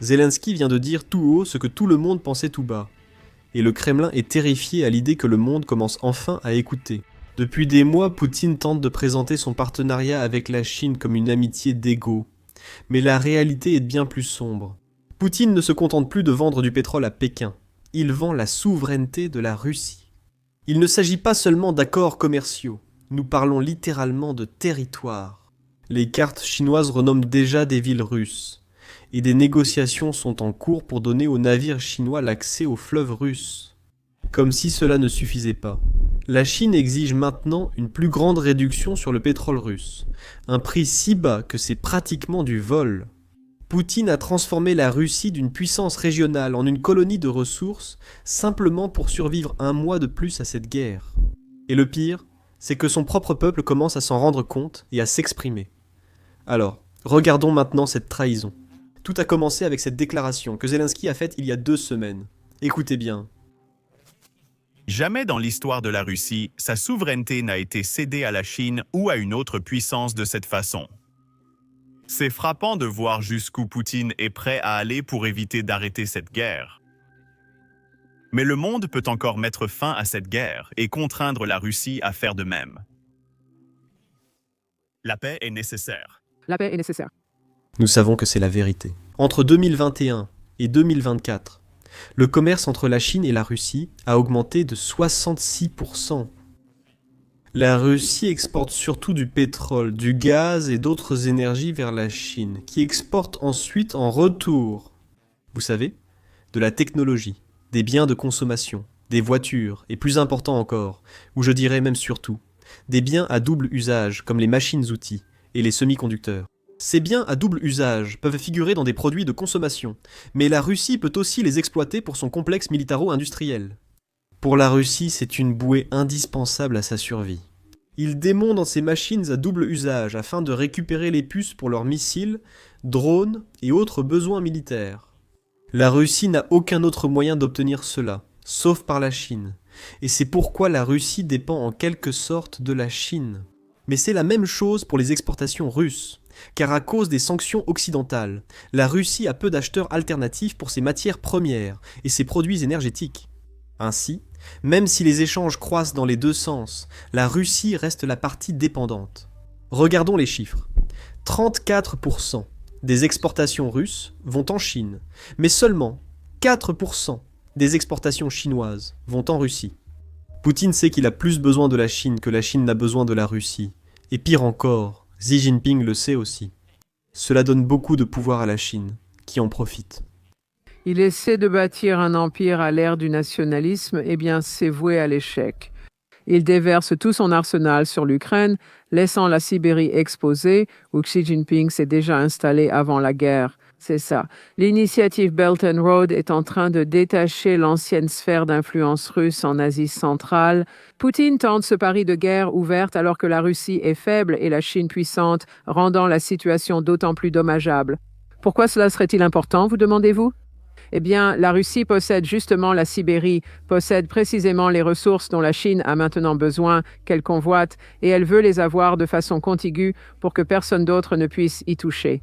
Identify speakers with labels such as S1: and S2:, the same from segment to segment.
S1: Zelensky vient de dire tout haut ce que tout le monde pensait tout bas. Et le Kremlin est terrifié à l'idée que le monde commence enfin à écouter. Depuis des mois, Poutine tente de présenter son partenariat avec la Chine comme une amitié d'ego. Mais la réalité est bien plus sombre. Poutine ne se contente plus de vendre du pétrole à Pékin. Il vend la souveraineté de la Russie. Il ne s'agit pas seulement d'accords commerciaux. Nous parlons littéralement de territoire. Les cartes chinoises renomment déjà des villes russes. Et des négociations sont en cours pour donner aux navires chinois l'accès au fleuve russe. Comme si cela ne suffisait pas. La Chine exige maintenant une plus grande réduction sur le pétrole russe. Un prix si bas que c'est pratiquement du vol. Poutine a transformé la Russie d'une puissance régionale en une colonie de ressources simplement pour survivre un mois de plus à cette guerre. Et le pire, c'est que son propre peuple commence à s'en rendre compte et à s'exprimer. Alors, regardons maintenant cette trahison. Tout a commencé avec cette déclaration que Zelensky a faite il y a 2 semaines. Écoutez bien.
S2: Jamais dans l'histoire de la Russie, sa souveraineté n'a été cédée à la Chine ou à une autre puissance de cette façon. C'est frappant de voir jusqu'où Poutine est prêt à aller pour éviter d'arrêter cette guerre. Mais le monde peut encore mettre fin à cette guerre et contraindre la Russie à faire de même. La paix est nécessaire.
S3: La paix est nécessaire.
S1: Nous savons que c'est la vérité. Entre 2021 et 2024, le commerce entre la Chine et la Russie a augmenté de 66%. La Russie exporte surtout du pétrole, du gaz et d'autres énergies vers la Chine, qui exporte ensuite en retour, vous savez, de la technologie, des biens de consommation, des voitures, et plus important encore, ou je dirais même surtout, des biens à double usage comme les machines-outils et les semi-conducteurs. Ces biens à double usage peuvent figurer dans des produits de consommation, mais la Russie peut aussi les exploiter pour son complexe militaro-industriel. Pour la Russie, c'est une bouée indispensable à sa survie. Ils démontent dans ces machines à double usage afin de récupérer les puces pour leurs missiles, drones et autres besoins militaires. La Russie n'a aucun autre moyen d'obtenir cela, sauf par la Chine. Et c'est pourquoi la Russie dépend en quelque sorte de la Chine. Mais c'est la même chose pour les exportations russes. Car à cause des sanctions occidentales, la Russie a peu d'acheteurs alternatifs pour ses matières premières et ses produits énergétiques. Ainsi, même si les échanges croissent dans les deux sens, la Russie reste la partie dépendante. Regardons les chiffres. 34% des exportations russes vont en Chine, mais seulement 4% des exportations chinoises vont en Russie. Poutine sait qu'il a plus besoin de la Chine que la Chine n'a besoin de la Russie. Et pire encore, Xi Jinping le sait aussi. Cela donne beaucoup de pouvoir à la Chine, qui en profite.
S3: Il essaie de bâtir un empire à l'ère du nationalisme, eh bien c'est voué à l'échec. Il déverse tout son arsenal sur l'Ukraine, laissant la Sibérie exposée, où Xi Jinping s'est déjà installé avant la guerre. C'est ça. L'initiative Belt and Road est en train de détacher l'ancienne sphère d'influence russe en Asie centrale. Poutine tente ce pari de guerre ouverte alors que la Russie est faible et la Chine puissante, rendant la situation d'autant plus dommageable. Pourquoi cela serait-il important, vous demandez-vous ? Eh bien, la Russie possède justement la Sibérie, possède précisément les ressources dont la Chine a maintenant besoin, qu'elle convoite, et elle veut les avoir de façon contiguë pour que personne d'autre ne puisse y toucher.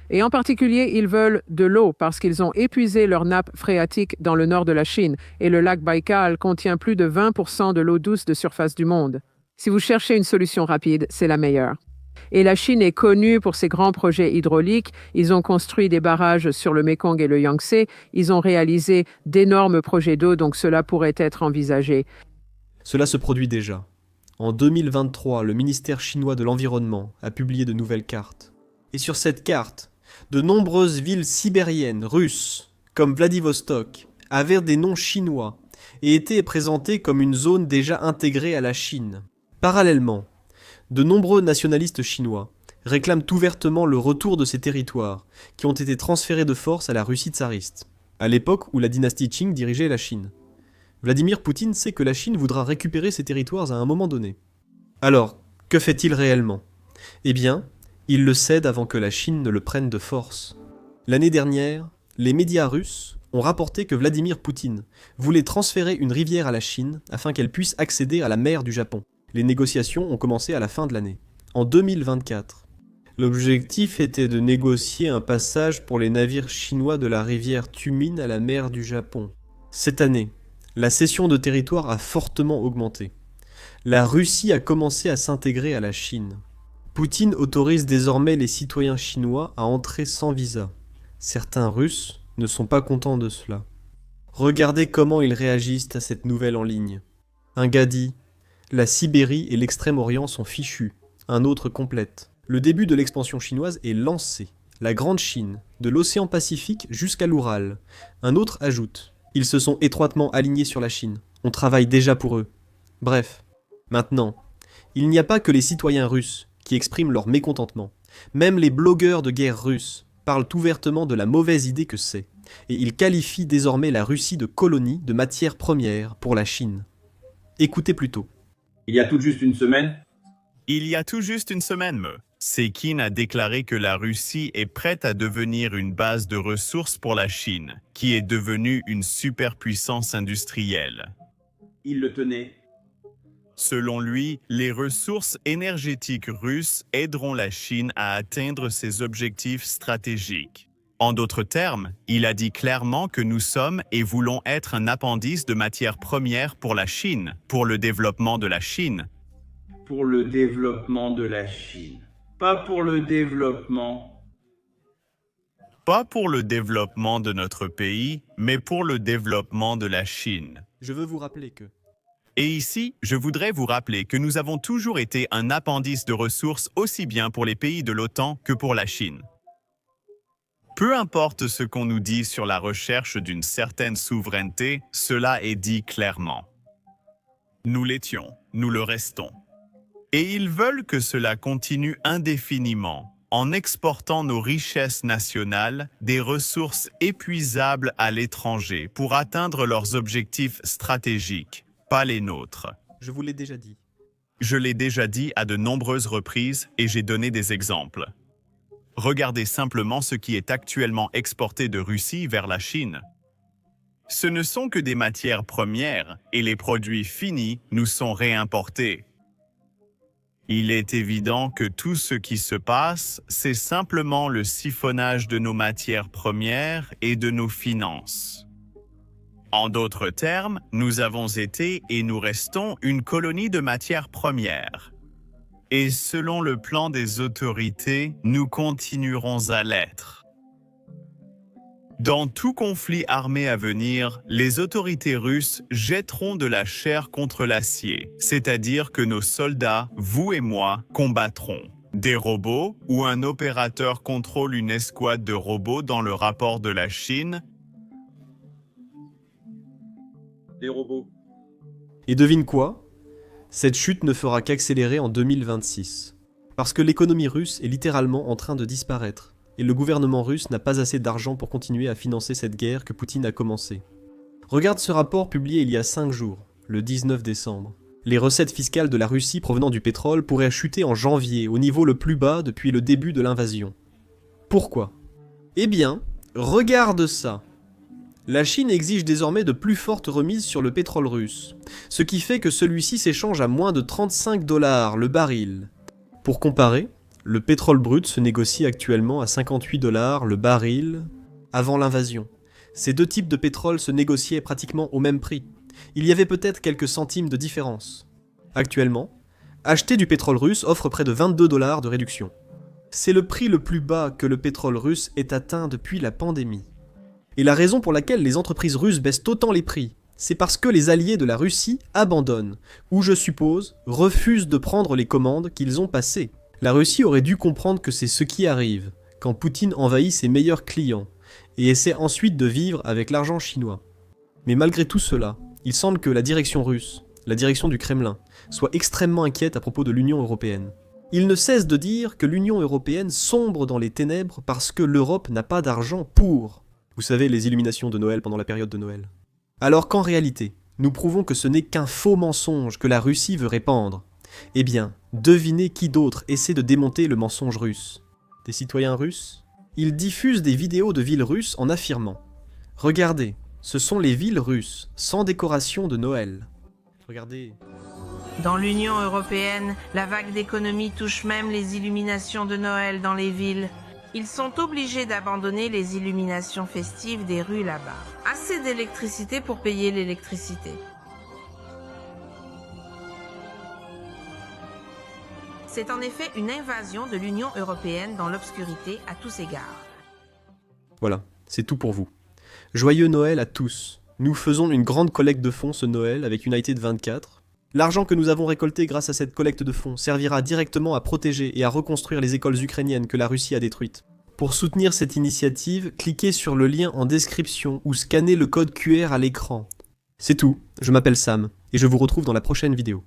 S3: Et en particulier, ils veulent de l'eau parce qu'ils ont épuisé leur nappe phréatique dans le nord de la Chine, et le lac Baïkal contient plus de 20% de l'eau douce de surface du monde. Si vous cherchez une solution rapide, c'est la meilleure. Et la Chine est connue pour ses grands projets hydrauliques. Ils ont construit des barrages sur le Mékong et le Yangtze. Ils ont réalisé d'énormes projets d'eau, donc cela pourrait être envisagé.
S1: Cela se produit déjà. En 2023, le ministère chinois de l'Environnement a publié de nouvelles cartes. Et sur cette carte, de nombreuses villes sibériennes russes, comme Vladivostok, avaient des noms chinois et étaient présentées comme une zone déjà intégrée à la Chine. Parallèlement, de nombreux nationalistes chinois réclament ouvertement le retour de ces territoires qui ont été transférés de force à la Russie tsariste, à l'époque où la dynastie Qing dirigeait la Chine. Vladimir Poutine sait que la Chine voudra récupérer ces territoires à un moment donné. Alors, que fait-il réellement ? Eh bien, il le cède avant que la Chine ne le prenne de force. L'année dernière, les médias russes ont rapporté que Vladimir Poutine voulait transférer une rivière à la Chine afin qu'elle puisse accéder à la mer du Japon. Les négociations ont commencé à la fin de l'année. En 2024, L'objectif était de négocier un passage pour les navires chinois de la rivière Tumin à la mer du Japon. Cette année, la cession de territoire a fortement augmenté. La Russie a commencé à s'intégrer à la Chine. Poutine autorise désormais les citoyens chinois à entrer sans visa. Certains Russes ne sont pas contents de cela. Regardez comment ils réagissent à cette nouvelle en ligne. Un gars dit « La Sibérie et l'Extrême-Orient sont fichus ». Un autre complète. Le début de l'expansion chinoise est lancé. La Grande Chine, de l'océan Pacifique jusqu'à l'Oural. Un autre ajoute « Ils se sont étroitement alignés sur la Chine. On travaille déjà pour eux. » Bref, maintenant, il n'y a pas que les citoyens russes qui expriment leur mécontentement. Même les blogueurs de guerre russes parlent ouvertement de la mauvaise idée que c'est, et ils qualifient désormais la Russie de colonie de matières premières pour la Chine. Écoutez plutôt.
S4: Il y a tout juste une semaine,
S2: Sekine a déclaré que la Russie est prête à devenir une base de ressources pour la Chine, qui est devenue une superpuissance industrielle.
S4: il le tenait.
S2: Selon lui, les ressources énergétiques russes aideront la Chine à atteindre ses objectifs stratégiques. En d'autres termes, il a dit clairement que nous sommes et voulons être un appendice de matières premières pour la Chine, pour le développement de la Chine.
S4: Pour le développement de la Chine. Pas pour le développement.
S2: Pas pour le développement de notre pays, mais pour le développement de la Chine.
S1: Je veux vous rappeler que...
S2: Et ici, je voudrais vous rappeler que nous avons toujours été un appendice de ressources aussi bien pour les pays de l'OTAN que pour la Chine. Peu importe ce qu'on nous dit sur la recherche d'une certaine souveraineté, cela est dit clairement. Nous l'étions, nous le restons. Et ils veulent que cela continue indéfiniment, en exportant nos richesses nationales, des ressources épuisables à l'étranger pour atteindre leurs objectifs stratégiques, pas les nôtres.
S1: Je vous l'ai déjà dit.
S2: Je l'ai déjà dit à de nombreuses reprises et j'ai donné des exemples. Regardez simplement ce qui est actuellement exporté de Russie vers la Chine. Ce ne sont que des matières premières et les produits finis nous sont réimportés. Il est évident que tout ce qui se passe, c'est simplement le siphonnage de nos matières premières et de nos finances. En d'autres termes, nous avons été et nous restons une colonie de matières premières. Et selon le plan des autorités, nous continuerons à l'être. Dans tout conflit armé à venir, les autorités russes jetteront de la chair contre l'acier, c'est-à-dire que nos soldats, vous et moi, combattront. Des robots ou un opérateur contrôle une escouade de robots dans le rapport de la Chine.
S4: Des robots.
S1: Et devine quoi ? Cette chute ne fera qu'accélérer en 2026. Parce que l'économie russe est littéralement en train de disparaître, et le gouvernement russe n'a pas assez d'argent pour continuer à financer cette guerre que Poutine a commencée. Regarde ce rapport publié il y a 5 jours, le 19 décembre. Les recettes fiscales de la Russie provenant du pétrole pourraient chuter en janvier, au niveau le plus bas depuis le début de l'invasion. Pourquoi ? Eh bien, regarde ça. La Chine exige désormais de plus fortes remises sur le pétrole russe, ce qui fait que celui-ci s'échange à moins de 35 $ le baril. Pour comparer, le pétrole brut se négocie actuellement à 58 $ le baril avant l'invasion. Ces deux types de pétrole se négociaient pratiquement au même prix. Il y avait peut-être quelques centimes de différence. Actuellement, acheter du pétrole russe offre près de 22 $ de réduction. C'est le prix le plus bas que le pétrole russe ait atteint depuis la pandémie. Et la raison pour laquelle les entreprises russes baissent autant les prix, c'est parce que les alliés de la Russie abandonnent, ou je suppose, refusent de prendre les commandes qu'ils ont passées. La Russie aurait dû comprendre que c'est ce qui arrive quand Poutine envahit ses meilleurs clients, et essaie ensuite de vivre avec l'argent chinois. Mais malgré tout cela, il semble que la direction russe, la direction du Kremlin, soit extrêmement inquiète à propos de l'Union européenne. Il ne cesse de dire que l'Union européenne sombre dans les ténèbres parce que l'Europe n'a pas d'argent pour... Vous savez, les illuminations de Noël pendant la période de Noël. Alors qu'en réalité, nous prouvons que ce n'est qu'un faux mensonge que la Russie veut répandre. Eh bien, devinez qui d'autre essaie de démonter le mensonge russe ? Des citoyens russes ? Ils diffusent des vidéos de villes russes en affirmant « Regardez, ce sont les villes russes, sans décoration de Noël. » Regardez...
S5: Dans l'Union européenne, la vague d'économie touche même les illuminations de Noël dans les villes. Ils sont obligés d'abandonner les illuminations festives des rues là-bas. Assez d'électricité pour payer l'électricité. C'est en effet une invasion de l'Union européenne dans l'obscurité à tous égards.
S1: Voilà, c'est tout pour vous. Joyeux Noël à tous. Nous faisons une grande collecte de fonds ce Noël avec United 24. L'argent que nous avons récolté grâce à cette collecte de fonds servira directement à protéger et à reconstruire les écoles ukrainiennes que la Russie a détruites. Pour soutenir cette initiative, cliquez sur le lien en description ou scannez le code QR à l'écran. C'est tout, je m'appelle Sam, et je vous retrouve dans la prochaine vidéo.